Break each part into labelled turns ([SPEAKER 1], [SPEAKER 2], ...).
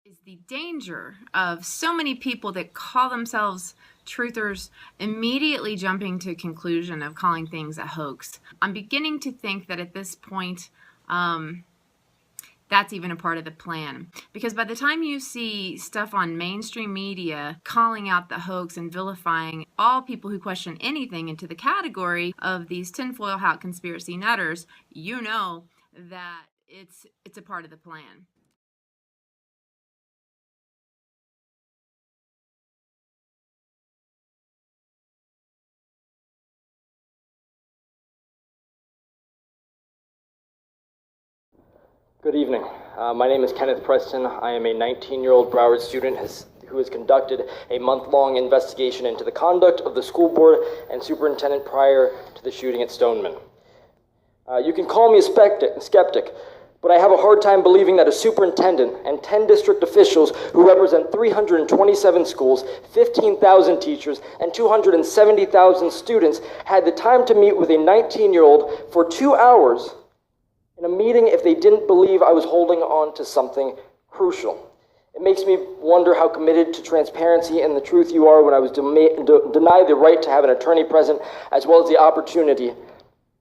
[SPEAKER 1] is the danger of so many people that call themselves truthers immediately jumping to a conclusion of calling things a hoax. I'm beginning to think that at this point, that's even a part of the plan. Because by the time you see stuff on mainstream media calling out the hoax and vilifying all people who question anything into the category of these tinfoil hat conspiracy nutters, you know that it's a part of the plan.
[SPEAKER 2] Good evening. My name is Kenneth Preston. I am a 19-year-old Broward student who has conducted a month-long investigation into the conduct of the school board and superintendent prior to the shooting at Stoneman. You can call me a skeptic, but I have a hard time believing that a superintendent and 10 district officials who represent 327 schools, 15,000 teachers, and 270,000 students had the time to meet with a 19-year-old for 2 hours in a meeting if they didn't believe I was holding on to something crucial. It makes me wonder how committed to transparency and the truth you are when I was denied the right to have an attorney present, as well as the opportunity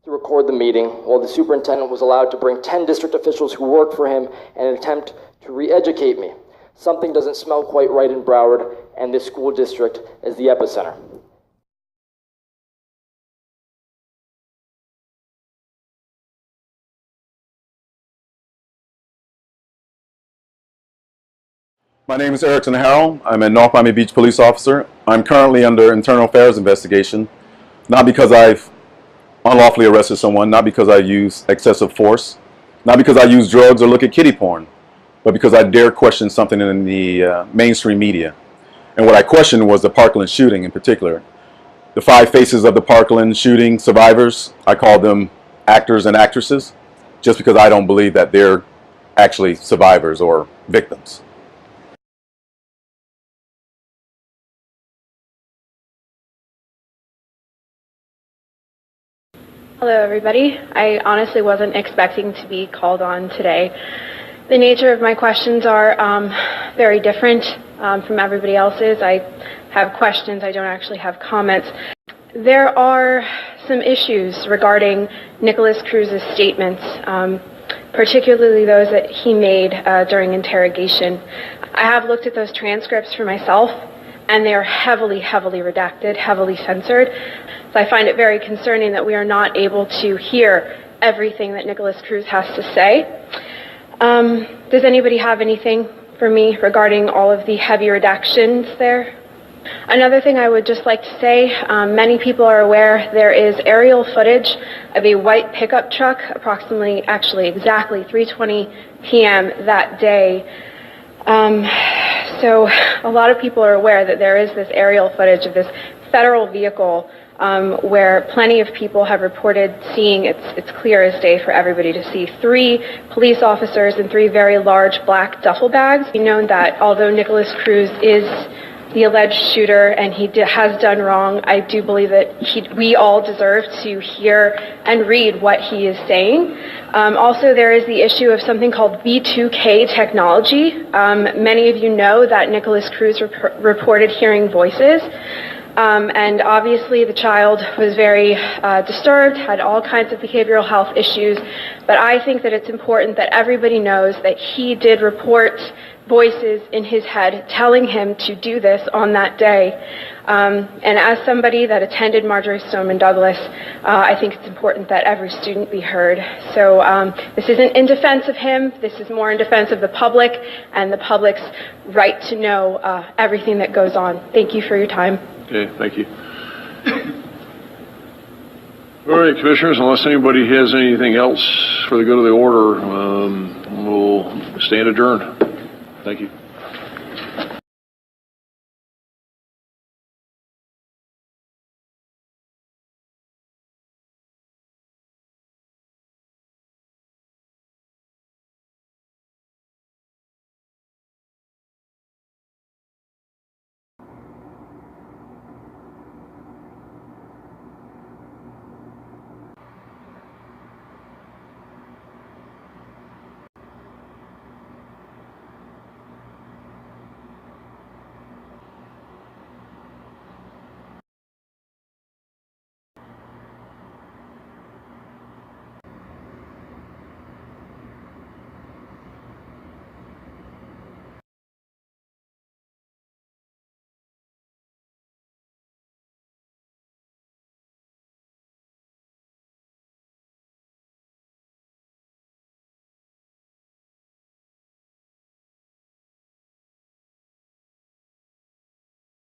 [SPEAKER 2] to record the meeting, while the superintendent was allowed to bring 10 district officials who work for him in an attempt to re-educate me. Something doesn't smell quite right in Broward, and this school district is the epicenter.
[SPEAKER 3] My name is Erickson Harrell. I'm a North Miami Beach police officer. I'm currently under internal affairs investigation, not because I've unlawfully arrested someone, not because I use excessive force, not because I use drugs or look at kiddie porn, but because I dare question something in the mainstream media. And what I questioned was the Parkland shooting in particular. The 5 faces of the Parkland shooting survivors, I call them actors and actresses, just because I don't believe that they're actually survivors or victims.
[SPEAKER 4] Hello everybody. I honestly wasn't expecting to be called on today. The nature of my questions are very different from everybody else's. I have questions, I don't actually have comments. There are some issues regarding Nicholas Cruz's statements, particularly those that he made during interrogation. I have looked at those transcripts for myself, and they are heavily, heavily redacted, heavily censored. So I find it very concerning that we are not able to hear everything that Nicholas Cruz has to say. Does anybody have anything for me regarding all of the heavy redactions there? Another thing I would just like to say, many people are aware there is aerial footage of a white pickup truck exactly 3:20 p.m. that day. So a lot of people are aware that there is this aerial footage of this federal vehicle where plenty of people have reported seeing, it's clear as day for everybody to see, 3 police officers and 3 very large black duffel bags. We know that although Nicholas Cruz is the alleged shooter and he has done wrong, I do believe that we all deserve to hear and read what he is saying. Also, there is the issue of something called V2K technology. Many of you know that Nicholas Cruz reported hearing voices. And obviously the child was very disturbed, had all kinds of behavioral health issues, but I think that it's important that everybody knows that he did report voices in his head telling him to do this on that day. And as somebody that attended Marjory Stoneman Douglas, I think it's important that every student be heard. So this isn't in defense of him, this is more in defense of the public and the public's right to know everything that goes on. Thank you for your time.
[SPEAKER 5] Okay, thank you. All right, Commissioners, unless anybody has anything else for the good of the order, we'll stand adjourned. Thank you.